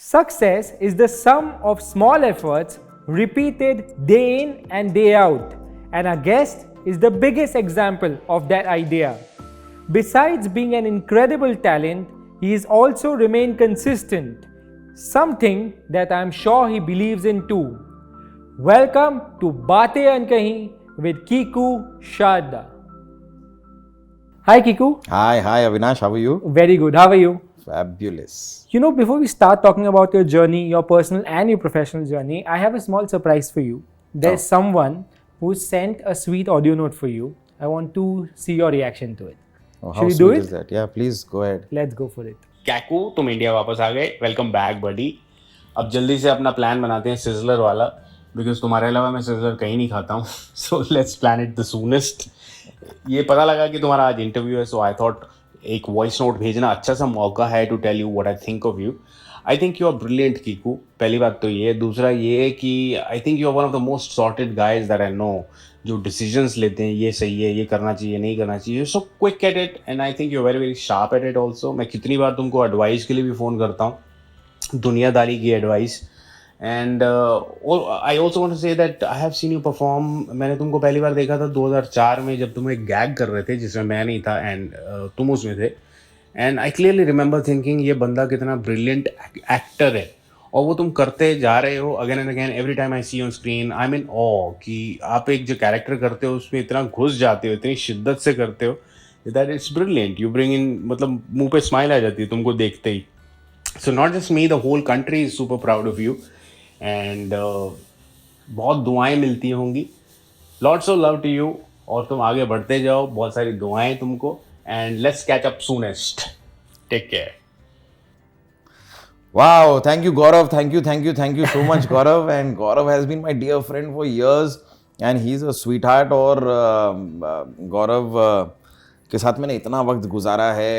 Success is the sum of small efforts repeated day in and day out, and our guest is the biggest example of that idea. Besides being an incredible talent, he has also remained consistent, something that I am sure he believes in too. Welcome to Baatein Ankahi with Kiku Sharda. Hi Kiku. Hi Avinash, how are you? Very good. How are you? Fabulous. You know, before we start talking about your journey, your personal and your professional journey, I have a small surprise for you. There's someone who sent a sweet audio note for you. I want to see your reaction to it. Oh, Should how we do sweet it? is that? Yeah, please go ahead. Let's go for it. कैकू तुम India वापस आ गए. Welcome back बडी. अब जल्दी से अपना plan बनाते हैं sizzler वाला, बिकॉज तुम्हारे अलावा मैं सिजलर कहीं नहीं खाता हूँ. So let's plan it the soonest. ये पता लगा कि तुम्हारा आज इंटरव्यू है, सो आई थॉट एक वॉइस नोट भेजना अच्छा सा मौका है to tell you what I think of you. I think you are brilliant Kiku. पहली बात तो ये. दूसरा ये कि I think you are one of the most sorted guys that I know, जो डिसीजंस लेते हैं ये सही है, ये करना चाहिए, नहीं करना चाहिए. So quick at it and I think you very very sharp at it also. मैं कितनी बार तुमको एडवाइस के लिए भी फ़ोन करता हूँ, दुनियादारी की advice. And I also want to say that I have seen you perform. मैंने तुमको पहली बार देखा था 2004 में, जब तुम एक गैग कर रहे थे जिसमें मैं नहीं था एंड तुम उसमें थे. And I clearly remember thinking ये बंदा कितना ब्रिलियंट एक्टर है. और वो तुम करते जा रहे हो again and again. Every time I see on screen I mean ऑ कि आप एक जो कैरेक्टर करते हो उसमें इतना घुस जाते हो, इतनी शिद्दत से करते हो that it's brilliant. You bring in, मतलब मुंह पे स्माइल आ जाती है तुमको देखते ही. So not just me, the whole country is super proud of you. And बहुत दुआएं मिलती होंगी. Lots of love to you. और तुम आगे बढ़ते जाओ, बहुत सारी दुआएं तुमको. And let's catch up soonest. Take care. Wow, thank you Gaurav, thank you so much Gaurav. And Gaurav has been my dear friend for years and he's a sweetheart. और गौरव के साथ मैंने इतना वक्त गुजारा है.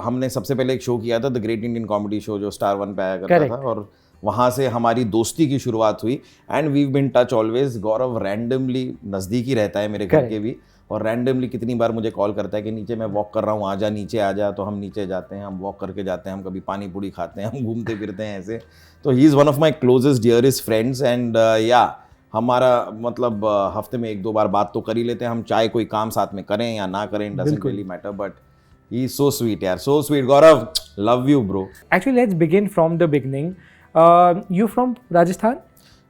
हमने सबसे पहले एक शो किया था, the great Indian comedy show, जो स्टार वन पे आया करता था, और वहाँ से हमारी दोस्ती की शुरुआत हुई. And we've been touch always. Gaurav randomly नज़दीक ही रहता है मेरे घर के भी, और रैंडमली कितनी बार मुझे कॉल करता है कि नीचे मैं वॉक कर रहा हूँ, आजा नीचे आजा. तो हम नीचे जाते हैं, हम वॉक करके जाते हैं, हम कभी पानी पूड़ी खाते हैं, हम घूमते फिरते हैं ऐसे. तो he is one of my closest dearest friends. And या हमारा मतलब हफ्ते में 1-2 बार बात तो कर ही लेते हैं हम, चाहे कोई काम साथ में करें या ना करें, doesn't really matter. But he is so sweet यार, so sweet. Gaurav, love you bro. Actually, let's begin from the beginning. You from Rajasthan?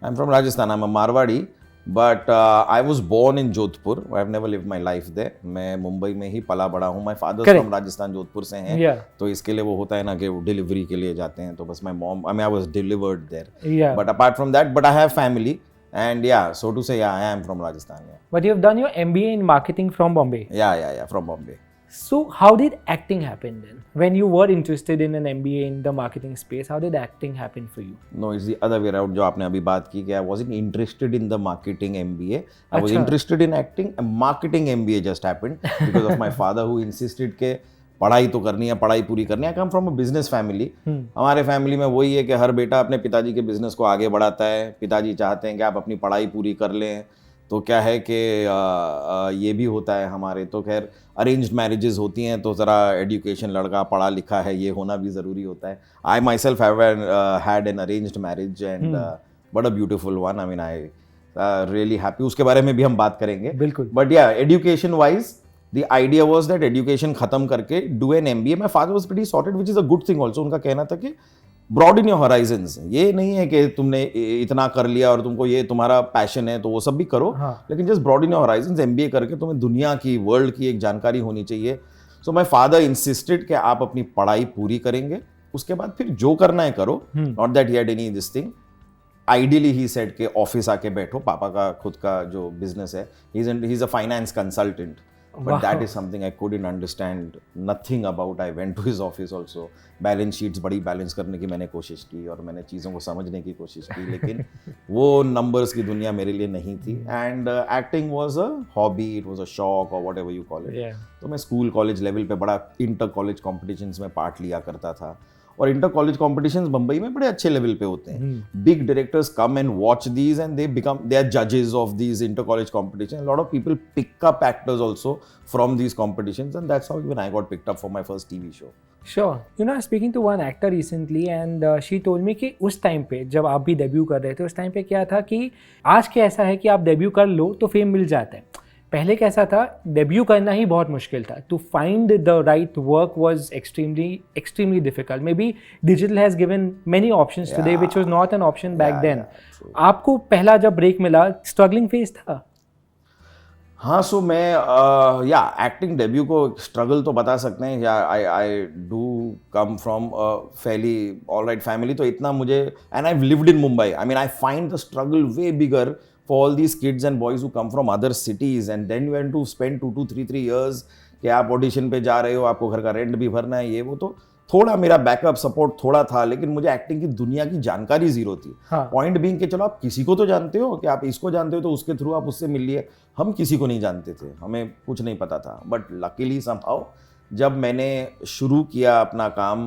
I am from Rajasthan. I am a Marwari. But I was born in Jodhpur. I have never lived my life there. मैं मुंबई में ही पला बड़ा हूँ. My father from Rajasthan, Jodhpur से हैं. Yeah. तो इसके लिए वो होता है ना कि वो डिलीवरी के लिए जाते हैं, तो बस my mom, I was delivered there. Yeah. But apart from that, but I have family. And yeah so to say, I am from Rajasthan. But you have done your MBA in marketing from Bombay. या from Bombay. So how did acting happen then? When you were interested in an MBA in the marketing space, how did acting happen for you? No, it's the other way around. जो आपने अभी बात की कि I wasn't interested in the marketing MBA. I was अच्छा. interested in acting. A marketing MBA just happened because of my father who insisted के पढ़ाई तो करनी है, पढ़ाई पूरी करनी है. I come from a business family. हमारे फैमिली में वही है कि हर बेटा अपने पिताजी के बिजनेस को आगे बढ़ाता है. पिताजी चाहते हैं कि आप अपनी पढ़ाई पूरी कर लें. तो क्या है कि ये भी होता है हमारे. तो खैर अरेंज्ड मैरिजेस होती हैं, तो ज़रा एजुकेशन, लड़का पढ़ा लिखा है, ये होना भी ज़रूरी होता है. I myself had an arranged marriage and but a beautiful one. I mean I really happy. उसके बारे में भी हम बात करेंगे. बिल्कुल. बट या education wise the idea was that education खत्म करके do an MBA. My father was pretty sorted, which is a good thing also. उनका कहना था कि ब्रॉड इन योर हॉराइजन्स. ये नहीं है कि तुमने इतना कर लिया और तुमको ये तुम्हारा पैशन है तो वो सब भी करो. हाँ. लेकिन just broad in your horizons. MBA करके तुम्हें दुनिया की, वर्ल्ड की एक जानकारी होनी चाहिए. सो माई फादर इंसिस्टेड कि आप अपनी पढ़ाई पूरी करेंगे, उसके बाद फिर जो करना है करो. Not that he had any this thing. Ideally he said के ऑफिस आके बैठो. पापा का खुद का जो बिजनेस है, he is a finance consultant. But that is something I couldn't understand nothing about. I went to his office also. Balance sheets बड़ी बैलेंस करने की मैंने कोशिश की और मैंने चीज़ों को समझने की कोशिश की, लेकिन वो नंबर्स की दुनिया मेरे लिए नहीं थी. And acting was a hobby, it was a shock और whatever you call it. तो मैं स्कूल कॉलेज लेवल पे बड़ा इंटर कॉलेज कॉम्पिटिशन्स में पार्ट लिया करता था. और इंटर कॉलेज कॉम्पिटिशंस मुंबई में बड़े अच्छे लेवल पे होते हैं. Big directors come and watch these and they are जजेस of these inter college competition. Lot of people pick up actors also from these competitions and that's how even I got picked up for my first TV show. Sure. You know, I was speaking to one actor recently and she told me कि उस time पे जब आप भी debut कर रहे थे उस टाइम पे क्या था कि आज के ऐसा है कि आप डेब्यू कर लो तो फेम मिल जाता है. पहले कैसा था, डेब्यू करना ही बहुत मुश्किल था. To find the right work was extremely difficult. Maybe digital has given many options today which was not an option back then. आपको पहला जब ब्रेक मिला स्ट्रगलिंग फेज था? हाँ, सो मैं एक्टिंग डेब्यू को स्ट्रगल तो बता सकते हैं. I do come from fairly alright family, तो इतना मुझे, and I lived in Mumbai. I mean I find the struggle way bigger for all these kids and boys who come from other cities and then you have to spend 2-3 years कि आप audition पे जा रहे हो, आपको घर का rent भी भरना है, ये वो. तो थोड़ा मेरा बैकअप सपोर्ट थोड़ा था, लेकिन मुझे एक्टिंग की दुनिया की जानकारी जीरो थी. पॉइंट बीइंग कि चलो आप किसी को तो जानते हो कि आप इसको जानते हो तो उसके थ्रू आप उससे मिल लिए. हम किसी को नहीं जानते थे, हमें कुछ नहीं पता था. बट लकीली समहाउ जब मैंने शुरू किया अपना काम,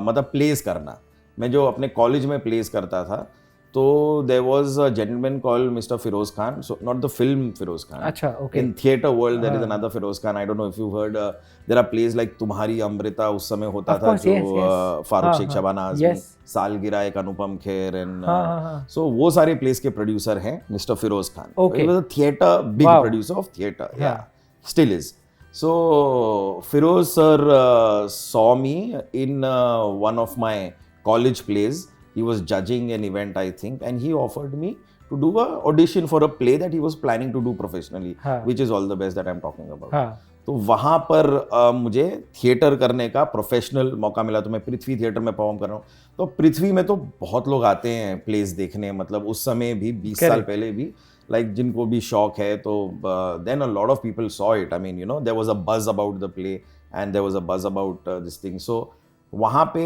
मतलब प्लेस करना, मैं जो अपने कॉलेज में प्लेस करता था, तो there was a gentleman called mister Firoz Khan. So not the film Firoz Khan. अच्छा, okay. In theatre world there is another Firoz Khan. I don't know if you heard, there are plays like तुम्हारी अमृता उस समय होता था, जो फारूक शेख शबाना आजमी, सालगिरह एक अनुपम खेर एंड सो वो सारे प्लेस के प्रोड्यूसर हैं mister Firoz Khan. He was a theatre big producer of theatre, या still is. So Firoz sir saw me in one of my college plays. He was judging an event, I think, and he offered me to do a audition for a play that he was planning to do professionally, which is All the Best that I'm talking about. तो वहाँ पर मुझे theatre करने का professional मौका मिला. तो मैं पृथ्वी थिएटर में परफॉर्म कर रहा हूँ. तो पृथ्वी में तो बहुत लोग आते हैं प्लेस देखने, मतलब उस समय भी 20 साल पहले भी, लाइक जिनको भी शौक है. तो then a lot of people saw it. I mean, you know, there was a buzz about the play and there was a buzz about this thing. सो वहाँ पे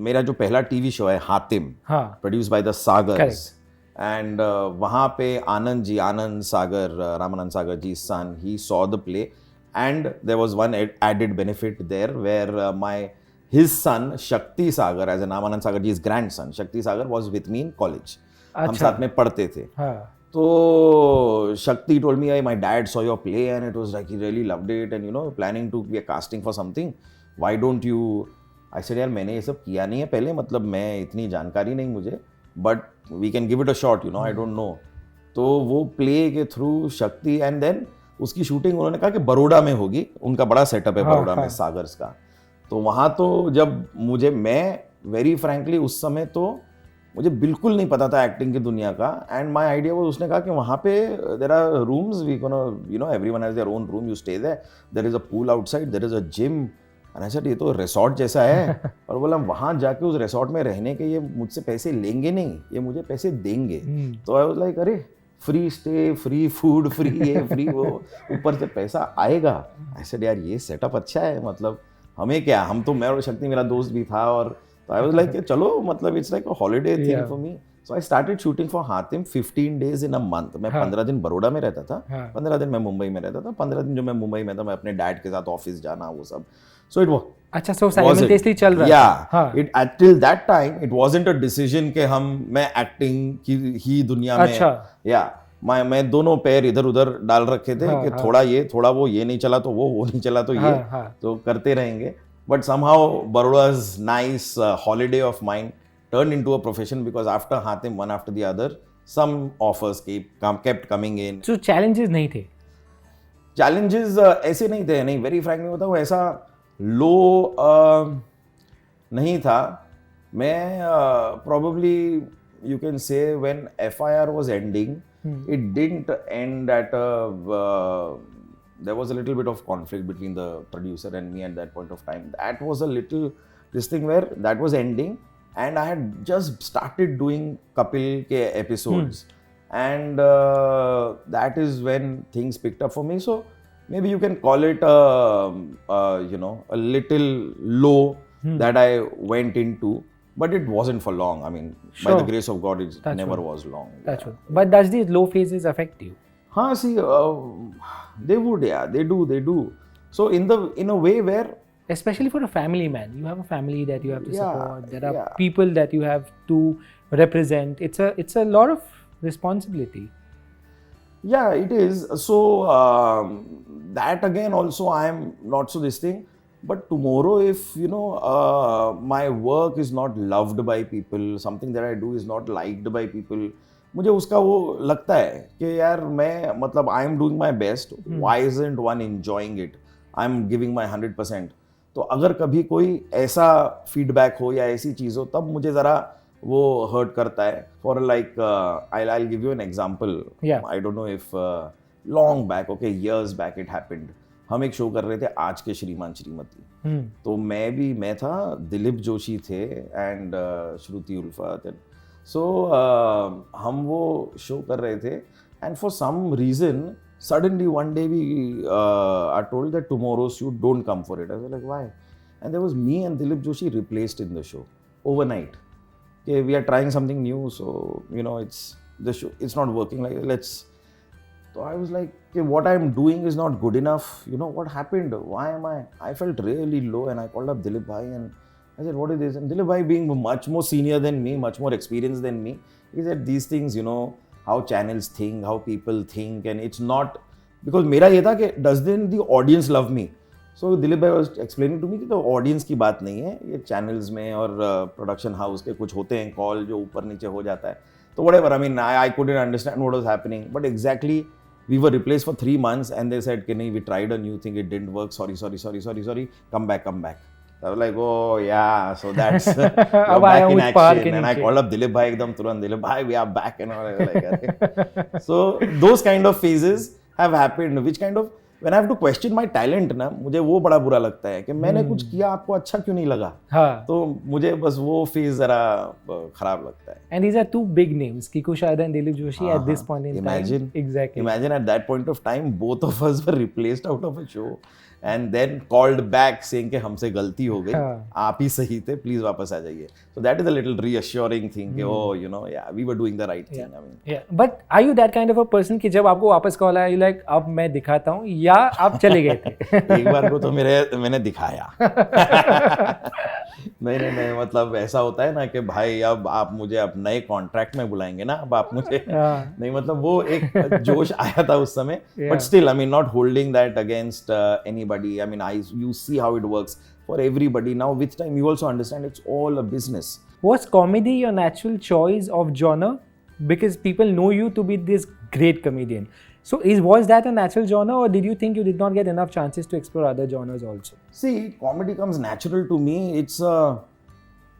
मेरा जो पहला टीवी शो है Hatim, produce by the Sagars, and वहाँ पे आनंद सागर, रामानंद सागर जी सन, he saw the play and there was one added benefit there where his son Shakti Sagar, as in Ramanand Sagar ji's grandson, Shakti Sagar was with me in college. हम साथ में पढ़ते थे. तो Shakti told me, my dad saw your play and it was like he really loved it and you know planning to be a casting for something. Why don't you? I said यार मैंने ये सब किया नहीं है पहले, मतलब मैं इतनी जानकारी नहीं मुझे, but we can give it a shot, you know, I don't know. तो वो प्ले के थ्रू शक्ति, एंड देन उसकी शूटिंग उन्होंने कहा कि बड़ौदा में होगी, उनका बड़ा सेटअप है बड़ौदा में सागर्स का. तो वहाँ तो जब मैं वेरी फ्रैंकली उस समय तो मुझे बिल्कुल नहीं पता था एक्टिंग की दुनिया का, एंड माय आइडिया वो, उसने कहा कि वहाँ पे there are rooms, we gonna, you know, everyone has their own room, you stay there, there is a pool outside, there is a gym. And I said ये तो रिसॉर्ट जैसा है. और बोला वहाँ जाके उस रिसॉर्ट में रहने के ये मुझसे पैसे लेंगे नहीं, ये मुझे पैसे देंगे. तो आई वाज लाइक अरे free stay, free food, free ये फ्री वो, ऊपर से पैसा आएगा. आई सेड यार ये सेटअप अच्छा है, मतलब हमें क्या, हम तो, मैं और शक्ति, मेरा दोस्त भी था, और तो आई वाज लाइक चलो, मतलब it's like a holiday thing for me. So I started shooting for Hatim 15 days in a month. मैं 15 दिन बड़ौदा में रहता था, 15 दिन मैं मुंबई में रहता था. 15 दिन जो मैं मुंबई में था, मैं अपने डैड के साथ ऑफिस जाना, वो सब. So it was, अच्छा, so simultaneously चल रहा है. Yeah, it till that time it wasn't a decision कि मैं एक्टिंग की ही दुनिया में, या मैं दोनों पैर इधर उधर डाल रखे थे कि थोड़ा ये थोड़ा वो, ये नहीं चला तो वो नहीं चला तो ये, तो करते रहेंगे. But somehow Baroda's nice holiday of mine turned into a profession because after Hatim, one after the other, some offers kept coming in. So challenges नहीं थे? Challenges ऐसे नहीं थे, नहीं, very frankly बताऊँ, ऐसा लो नहीं था. मैं probably you can say when FIR was ending, it didn't end at there was a little bit of conflict between the producer and me at that point of time. That was a little this thing where that was ending and I had just started doing Kapil ke episodes and that is when things picked up for me. So maybe you can call it you know, a little low that I went into, but it wasn't for long. I mean, by the grace of God, it never was long. That's true. But does these low phases affect you? See, they would, yeah, they do. So in a way where especially for a family man. You have a family that you have to Yeah, support. There are yeah. people that you have to represent. It's a lot of responsibility. Yeah, it is. So that again also I am not so this thing. But tomorrow, if my work is not loved by people, something that I do is not liked by people, मुझे उसका वो लगता है कि यार मैं मतलब I am doing my best, why isn't one enjoying it, I am giving my 100%. तो अगर कभी कोई ऐसा फीडबैक हो या ऐसी चीज़ हो तब मुझे ज़रा वो हर्ट करता है. For like I give you an example. Yeah. I don't know if long back, okay, years back it happened. हम एक शो कर रहे थे आज के श्रीमान श्रीमती. तो मैं था, दिलीप जोशी थे एंड श्रुति उल्फत. सो हम वो शो कर रहे थे and for some reason suddenly one day we are told that tomorrow shoot don't come for it. I was like, why? And there was me and Dilip Joshi replaced in the show overnight. Okay, we are trying something new, so it's the show, it's not working, like let's. So I was like, okay, what I'm doing is not good enough. What happened? Why am I felt really low and I called up Dilip bhai and I said, what is this? And Dilip bhai, being much more senior than me, much more experienced than me, he said these things, how channels think, how people think, and it's not because मेरा ये था कि does then the audience love me? So Dilip भाई was explaining to me कि तो audience की बात नहीं है, ये channels में और production house के कुछ होते हैं call जो ऊपर नीचे हो जाता है. तो whatever, I mean I couldn't understand what was happening, but exactly we were replaced for 3 months and they said कि नहीं, we tried a new thing, it didn't work, sorry, come back. I was like, oh yeah, so that's you're back in action. And I called up Dilip bhai ekdam turant, Dilip bhai, we are back, and all. Like, so those kind of phases have happened, which kind of when I have to question my talent ना, मुझे वो बड़ा बुरा लगता है कि मैंने कुछ किया, आपको अच्छा क्यों नहीं लगा. हाँ. तो मुझे बस वो फेज जरा खराब लगता है. And these are two big names, Kiku Sharda and Dilip Joshi at this point in time. Exactly. Imagine at that point of time, both of us were replaced out of a show. And then called back saying कि हमसे गलती हो गई, आप ही सही थे, please वापस आ जाइए. So that is a little reassuring thing कि oh yeah, we were doing the right thing. I mean, yeah, but are you that kind of a person कि जब आपको वापस कॉल आया, you like अब मैं दिखाता हूँ, या आप चले गए थे? एक बार को तो मैंने दिखाया. नहीं, मतलब ऐसा होता है ना कि भाई अब आप मुझे अब नए कॉन्ट्रैक्ट में बुलाएंगे ना, अब आप मुझे नहीं, मतलब वो एक जोश आया था उस समय. But still I mean not holding that against anybody. I mean you see how it works for everybody. Now with time you also understand it's all a business. Was comedy your natural choice of genre? Because people know you to be this great comedian. So was that a natural genre, or did you think you did not get enough chances to explore other genres also? See, comedy comes natural to me. It's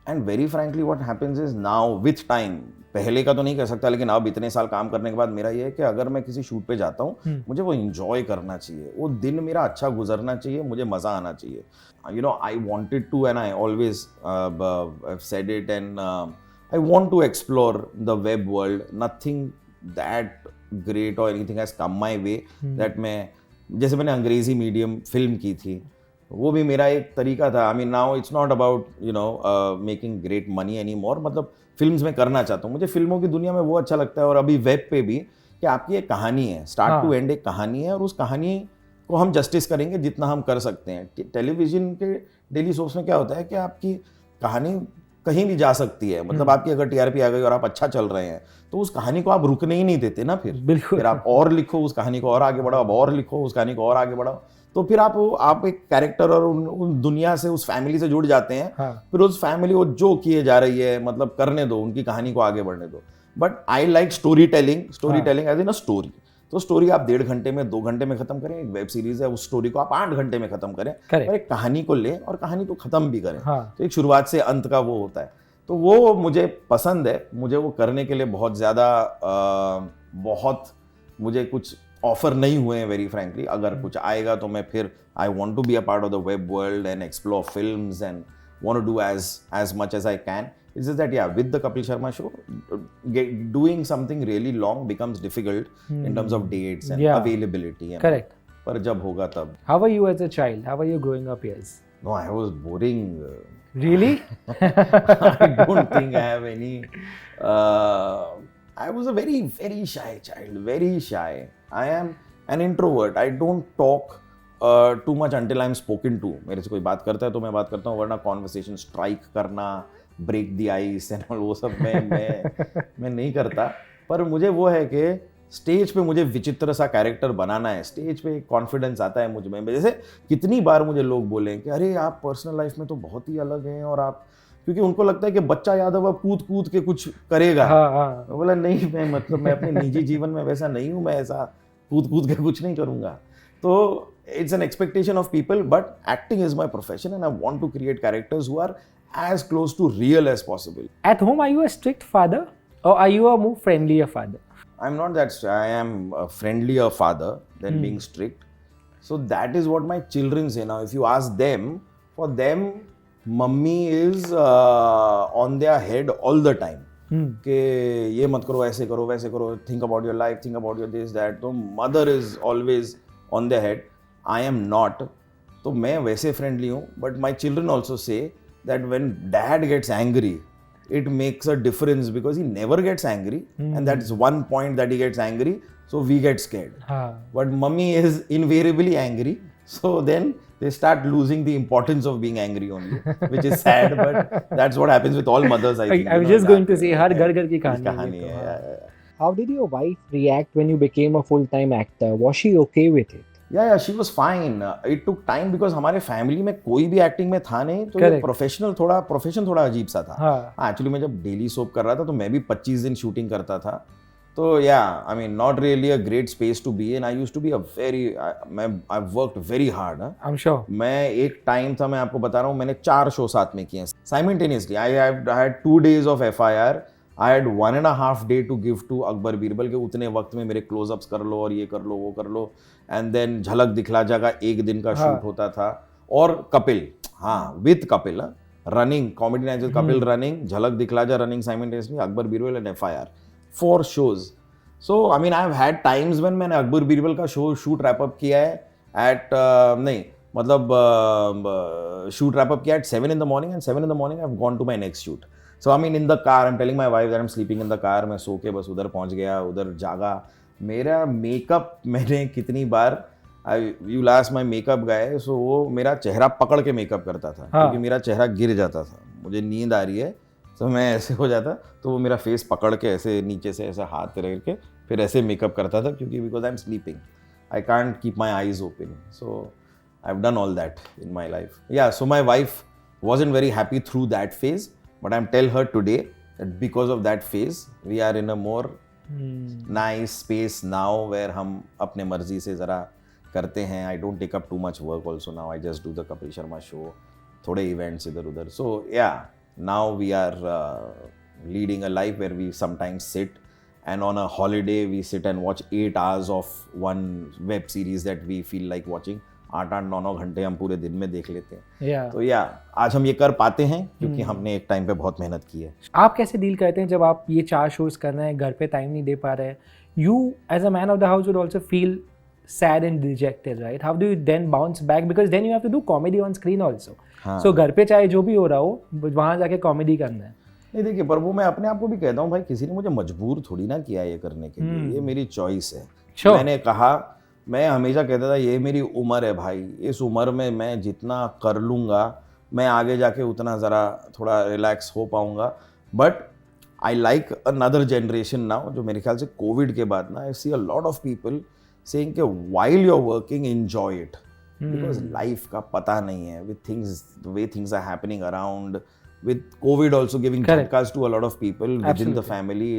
and very frankly what happens is now with time, पहले का तो नहीं कह सकता, लेकिन अब इतने साल काम करने के बाद मेरा ये है कि अगर मैं किसी शूट पे जाता हूँ, मुझे वो enjoy करना चाहिए, वो दिन मेरा अच्छा गुजरना चाहिए, मुझे मज़ा आना चाहिए. I wanted to, and I always have said it, and I want to explore the web world. Nothing that great or anything has come my way that मैं, जैसे मैंने अंग्रेजी मीडियम फिल्म की थी, वो भी मेरा एक तरीका था. आई mean now it's not about making great money any more, मतलब फिल्म्स में करना चाहता हूँ, मुझे फिल्मों की दुनिया में वो अच्छा लगता है. और अभी वेब पे भी कि आपकी एक कहानी है, स्टार्ट टू एंड एक कहानी है, और उस कहानी को हम जस्टिस करेंगे जितना हम कर सकते हैं. टेलीविजन के डेली सोर्स में क्या होता है कि आपकी कहानी कहीं भी जा सकती है, मतलब आपकी अगर टीआरपी आ गई और आप अच्छा चल रहे हैं तो उस कहानी को आप रुकने ही नहीं देते ना. फिर आप और लिखो उस कहानी को, और आगे बढ़ाओ, और लिखो उस कहानी को, और आगे बढ़ाओ. तो फिर आप एक कैरेक्टर और उन दुनिया से, उस फैमिली से जुड़ जाते हैं. फिर उस फैमिली वो जो किए जा रही है, मतलब करने दो, उनकी कहानी को आगे बढ़ने दो. But I like story telling as in a story. तो स्टोरी आप 1.5 घंटे में, 2 घंटे में खत्म करें. एक वेब सीरीज है, उस स्टोरी को आप 8 घंटे में खत्म करें. और एक कहानी को लें और कहानी को खत्म भी करें. तो एक शुरुआत से अंत का वो होता है. तो वो मुझे पसंद है. मुझे वो करने के लिए बहुत मुझे कुछ ऑफर नहीं हुए हैं वेरी फ्रैंकली. अगर कुछ आएगा तो मैं फिर I want to be a part of the web world and explore films and want to do as much as I can. It's just that with the Kapil Sharma show, doing something really long becomes difficult in terms of dates and availability. Correct. पर जब होगा तब. How were you as a child? How were your growing up years? No, I was boring. Really? I don't think I have any. I was a very, very shy child. Very shy. I am an introvert. I don't talk too much until I am spoken to. मेरे से कोई बात करता है तो मैं बात करता हूँ, वरना कॉन्वर्सेशन स्ट्राइक करना, ब्रेक द आइस एंड वो सब मैं नहीं करता. पर मुझे वो है कि स्टेज पे मुझे विचित्र सा कैरेक्टर बनाना है. स्टेज पे एक कॉन्फिडेंस आता है मुझ में. जैसे कितनी बार मुझे लोग बोले कि अरे आप पर्सनल लाइफ में तो बहुत ही अलग हैं, और आप, क्योंकि उनको लगता है कि बच्चा यादव अब कूद कूद के कुछ करेगा. मैं बोला नहीं, मैं अपने निजी जीवन में वैसा नहीं हूँ, मैं ऐसा कूद कूद के कुछ नहीं करूँगा. तो it's an expectation of people, but acting is my profession and I want to create characters who are as close to real as possible. At home, are you a strict father or are you a more friendlier father? I'm not that I am a friendlier father than being strict. So that is what my children say now. If you ask them, for them, mummy is on their head all the time. कि ये मत करो, ऐसे करो, वैसे करो, think about your life, think about your this, that. तो mother is always on their head. I am not. तो मैं वैसे friendly हूँ, but my children also say that when dad gets angry, it makes a difference because he never gets angry, and that's one point that he gets angry, so we get scared. But mummy is invariably angry, so then they start losing the importance of being angry only, which is sad, but that's what happens with all mothers, I think. I was just going to say, हर घर की कहानी है. How did your wife react when you became a full-time actor? Was she okay with it? Yeah, she was fine. It took time because हमारे family में कोई भी acting में था नहीं, तो ये प्रोफेशन थोड़ा अजीब सा था. एक्चुअली मैं जब डेली सोप कर रहा था तो मैं भी 25 दिन शूटिंग करता था. तो I mean not really a great space to be in. I used to be a very, I worked very hard. I am sure. मैं एक टाइम था, मैं आपको बता रहा हूँ, मैंने 4 शो साथ में किए हैं simultaneously. I had 2 days of FIR. I had 1.5 day to give to Akbar Birbal के उतने वक्त में मेरे क्लोजअप्स कर लो और ये कर लो वो कर लो. एंड देन झलक दिखला जाएगा, 1 दिन का शूट होता था. और Kapil, with Kapil, running comedy nights with Kapil, running Jhalak Dikhla Jaa, running simultaneously Akbar Birbal and FIR. 4 shows. So I mean I have had times when मैंने अकबर बीरबल का शूट रैप अप किया है at नहीं मतलब शूट रैप अप किया at 7 in the morning, and 7 in the morning I have gone to my next shoot. So I mean in the car I'm telling my wife that I'm sleeping in the car. मैं सो के बस उधर पहुंच गया, उधर जागा. मेरा makeup मैंने कितनी बार, you ask my makeup guy, so वो मेरा चेहरा पकड़ के मेकअप करता था क्योंकि मेरा चेहरा गिर जाता था. मुझे नींद आ रही है तो मैं ऐसे हो जाता, तो वो मेरा फेस पकड़ के ऐसे नीचे से ऐसा हाथ करके फिर ऐसे मेकअप करता था, क्योंकि because I am sleeping, I can't keep my eyes open. So I have done all that in my life. Yeah so my wife wasn't very happy through that phase, but I'm tell her today that because of that phase we are in a more nice space now where हम अपने मर्जी से ज़रा करते हैं. I don't take up too much work also now. I just do the Kapil Sharma show, थोड़े events इधर उधर. So yeah, now we are leading a life where we sometimes sit, and on a holiday we sit and watch 8 hours of one web series that we feel like watching. 8-9 घंटे हम पूरे दिन में देख लेते हैं. तो आज हम ये कर पाते हैं क्योंकि हमने एक टाइम पे बहुत मेहनत की है. आप कैसे डील करते हैं जब आप ये 4 shows कर रहे हैं, घर पे टाइम नहीं दे पा रहे हैं? You as a man of the house would also feel sad and dejected, right? How do you then bounce back? Because then you have to do comedy on screen also. So घर पे चाहे जो भी हो रहा हो, वहाँ जाके कॉमेडी करना है. नहीं देखिए, पर वो मैं अपने आप को भी कहता हूँ भाई, किसी ने मुझे मजबूर थोड़ी ना किया ये करने के लिए. ये मेरी चॉइस है. मैंने कहा, मैं हमेशा कहता था ये मेरी उम्र है भाई, इस उम्र में मैं जितना कर लूँगा मैं आगे जाके उतना ज़रा थोड़ा रिलैक्स हो पाऊँगा. But I like another generation now, जो मेरे ख्याल से कोविड के बाद ना, I see a lot of people saying कि while you are working enjoy it, because life का पता नहीं है with things, the way things are happening around, with COVID also giving झटकास to a lot of people within the family.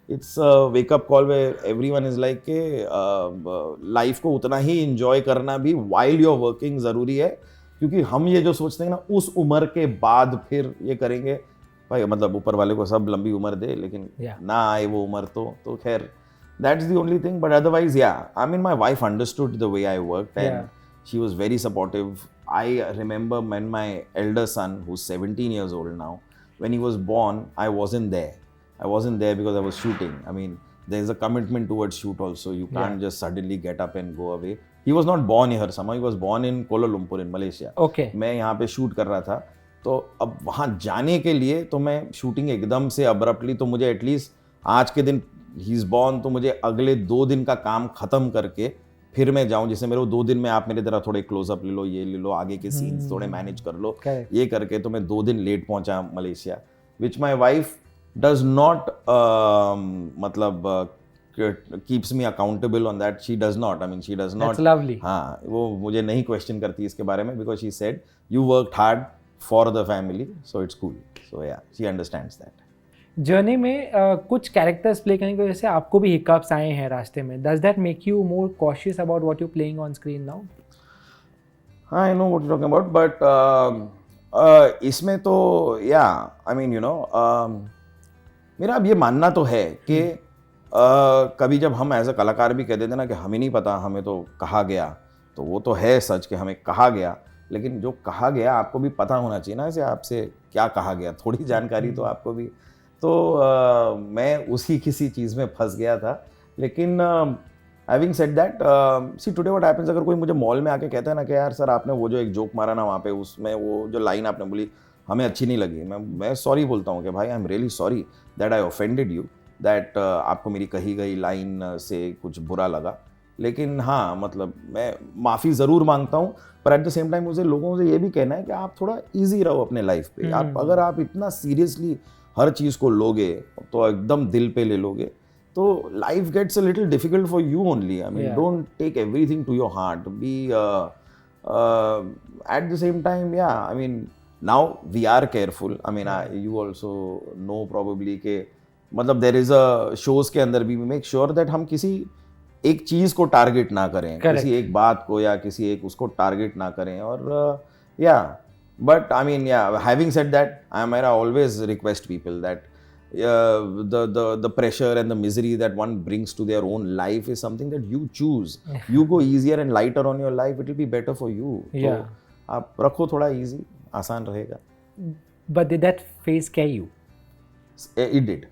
It's a wake up call where everyone is like कि life को उतना ही enjoy करना भी while you're working ज़रूरी है. क्योंकि हम ये जो सोचते हैं ना, उस उम्र के बाद फिर ये करेंगे, भाई मतलब ऊपर वाले को सब लंबी उम्र दे, लेकिन ना आए वो उम्र तो खैर, that's the only thing. But otherwise, yeah, I mean my wife understood the way I worked and she was very supportive. I remember when my elder son, who's 17 years old now, when he was born, I wasn't there. I wasn't there because I was shooting. I mean, there's a commitment towards shoot also. You can't just suddenly get up and go away. He was not born here somehow. He was born in Kuala Lumpur in Malaysia. Okay. मैं यहाँ पे shoot कर रहा था, तो अब वहाँ जाने के लिए तो मैं शूटिंग एकदम से अब्रप्टली, तो मुझे एटलीस्ट आज के दिन ही इज़ बॉर्न, तो मुझे अगले 2 दिन का काम ख़त्म करके फिर मैं जाऊं, जैसे मेरे को 2 दिन में आप मेरे तरह थोड़े क्लोजअप ले लो, ये ले लो, आगे के सीन्स थोड़े मैनेज कर लो, Correct. ये करके तो मैं 2 दिन लेट पहुंचा Malaysia, which my wife does not मतलब keeps me accountable on that. She does not. I mean, she does not. That's lovely. हाँ, वो मुझे नहीं क्वेश्चन करती इसके बारे में, because she said you worked hard for the family, so it's cool. So yeah, she understands that. Journey में कुछ कैरेक्टर्स प्ले करने की वजह से आपको भी हिकअप्स आए हैं रास्ते में. Does that make you more cautious about what you're playing on screen now? I know what you're talking about, but इसमें तो yeah, I mean you know, मेरा अब ये मानना तो है कि कभी जब हम एज अ कलाकार भी कह देते ना कि हमें नहीं पता, हमें तो कहा गया, तो वो तो है सच कि हमें कहा गया, लेकिन जो कहा गया आपको भी पता होना चाहिए ना, ऐसे आपसे क्या कहा गया, थोड़ी जानकारी तो आपको भी. तो मैं उसी किसी चीज़ में फंस गया था. लेकिन having said that, see today what happens, अगर कोई मुझे मॉल में आके कहता है ना कि यार सर आपने वो जो एक जोक मारा ना वहाँ पे, उसमें वो जो लाइन आपने बोली हमें अच्छी नहीं लगी, मैं सॉरी बोलता हूँ कि भाई I am really sorry that I offended you, that आपको मेरी कही गई लाइन से कुछ बुरा लगा. लेकिन हाँ, मतलब मैं माफ़ी ज़रूर मांगता हूँ, पर एट द सेम टाइम मुझे लोगों से ये भी कहना है कि आप थोड़ा ईजी रहो अपने लाइफ पे. आप अगर आप इतना सीरियसली हर चीज़ को लोगे, तो एकदम दिल पे ले लोगे, तो life gets a little difficult for you only. I mean don't take everything to your heart. Be at the same time yeah I mean now we are careful. I mean you also know probably के मतलब there is a shows के अंदर भी make sure that हम किसी एक चीज़ को target ना करें, किसी एक बात को या किसी एक उसको टारगेट ना करें. और या बट आई मीन या having said that, I always request people that the pressure and the misery that one brings to their own life is something that you choose. You go easier and lighter on your life, it will be better for you. Yeah. तो आप रखो थोड़ा easy, आसान रहेगा. But did that phase scare you? It did.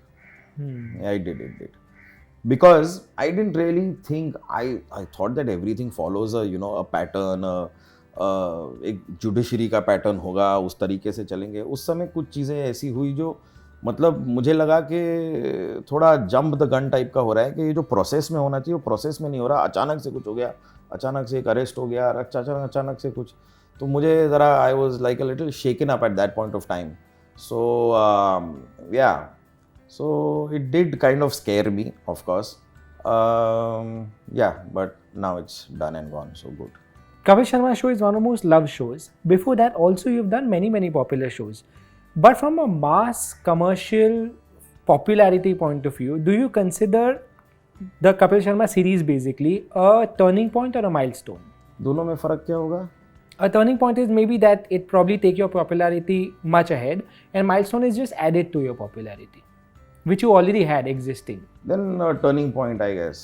Yeah, it did. Because I didn't really think, I thought that everything follows a pattern, एक judiciary का pattern होगा, उस तरीके से चलेंगे. उस समय कुछ चीज़ें ऐसी हुई जो मतलब मुझे लगा कि थोड़ा जंप द गन टाइप का हो रहा है, कि ये जो प्रोसेस में होना चाहिए वो प्रोसेस में नहीं हो रहा. अचानक से कुछ हो गया, अचानक से एक अरेस्ट हो गया, अचानक से कुछ, तो मुझे ज़रा I was like a little shaken up at that point of time. So yeah so it did kind of scare me, of course. Yeah, but now it's done and gone, so good. Kapil Sharma show is one of the most loved shows. Before that also you've done many popular shows. But from a mass commercial popularity point of view, do you consider the Kapil Sharma series basically a turning point or a milestone? दोनों में फ़र्क क्या होगा? A turning point is maybe that it probably take your popularity much ahead, and milestone is just added to your popularity, which you already had existing. Then a turning point, I guess,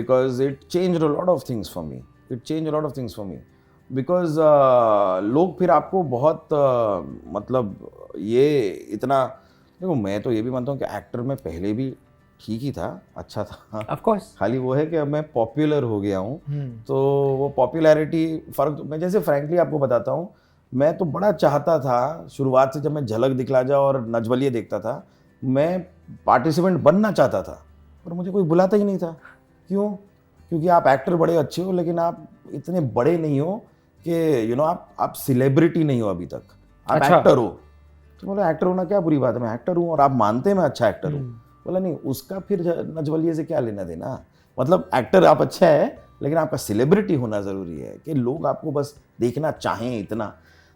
because it changed a lot of things for me. Because लोग फिर आपको बहुत मतलब ये इतना, देखो मैं तो ये भी मानता हूँ कि एक्टर में पहले भी ठीक ही था, अच्छा था. Of course. खाली वो है कि अब मैं पॉपुलर हो गया हूँ, तो वो पॉपुलैरिटी फ़र्क. मैं जैसे फ्रैंकली आपको बताता हूँ, मैं तो बड़ा चाहता था शुरुआत से, जब मैं झलक दिखला जा और नजबलिए देखता था, मैं पार्टिसिपेंट बनना चाहता था, पर मुझे कोई बुलाता ही नहीं था. क्यों? क्योंकि आप एक्टर बड़े अच्छे हो, लेकिन आप इतने बड़े नहीं हो कि आप सेलिब्रिटी नहीं हो अभी तक, आप एक्टर हो. तो बोला एक्टर होना क्या बुरी बात है, मैं एक्टर हूँ और आप मानते हैं मैं अच्छा एक्टर हूँ. बोला नहीं, उसका फिर नजबलिए से क्या लेना देना. मतलब एक्टर आप अच्छा है, लेकिन आपका सेलिब्रिटी होना ज़रूरी है, कि लोग आपको बस देखना चाहें इतना.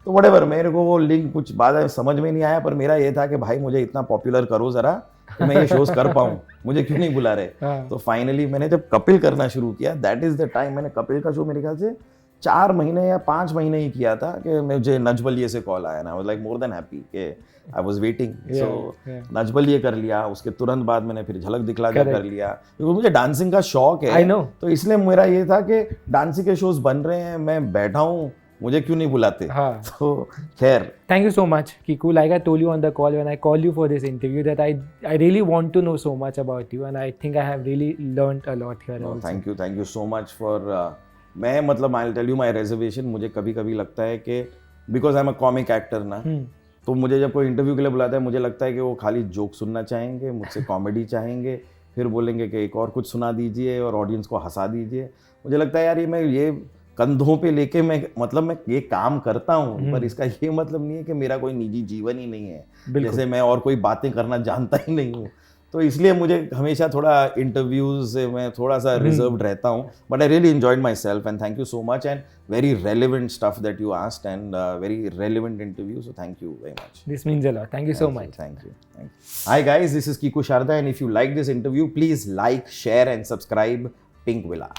तो व्हाटएवर, मेरे को वो लिंक कुछ बाद में समझ में नहीं आया, पर मेरा ये था कि भाई मुझे इतना पॉपुलर करो ज़रा, तो मैं ये शोज़ कर पाऊँ, मुझे क्यों नहीं बुला रहे. तो फाइनली मैंने जब कपिल करना शुरू किया, दैट इज़ द टाइम, मैंने कपिल का शो मेरे ख्याल से 4 महीने या 5 महीने ही किया था कि मुझे नजबलिए से कॉल आया ना. I was like more than happy कि आई वाज वेटिंग. सो नजबलिए कर लिया, उसके तुरंत बाद मैंने फिर झलक दिखला जा कर लिया, क्योंकि मुझे डांसिंग का शौक है. तो इसलिए मेरा ये था कि डांसिंग के शोज बन रहे हैं, मैं बैठा हूँ, मुझे क्यों नहीं बुलाते. तो खैर, thank you so much, Kiku. Like I told you on the call when I called you for this interview, that I really want to know so much about you, and I think I have really learned a lot here. No, thank you so much for मैं मतलब I'll tell you my reservation. मुझे कभी कभी लगता है कि because I'm a comic actor ना, तो मुझे जब कोई इंटरव्यू के लिए बुलाता है, मुझे लगता है कि वो खाली जोक सुनना चाहेंगे, मुझसे कॉमेडी चाहेंगे, फिर बोलेंगे कि एक और कुछ सुना दीजिए और ऑडियंस को हंसा दीजिए। मुझे लगता है यार ये कंधों पे लेके मैं ये काम करता हूँ, पर इसका ये मतलब नहीं है कि मेरा कोई निजी जीवन ही नहीं है, जैसे मैं और कोई बातें करना जानता ही नहीं हूँ। तो इसलिए मुझे हमेशा थोड़ा इंटरव्यूज से मैं थोड़ा सा रिजर्व्ड रहता हूँ, but I really enjoyed my self and thank you so much and very relevant stuff that you asked and very relevant interview, so thank you very much. This means a lot. Thank you so much. Thank you. Hi guys, this is Kiku Sharda, and if you like this interview, please like, share and subscribe Pink Villa.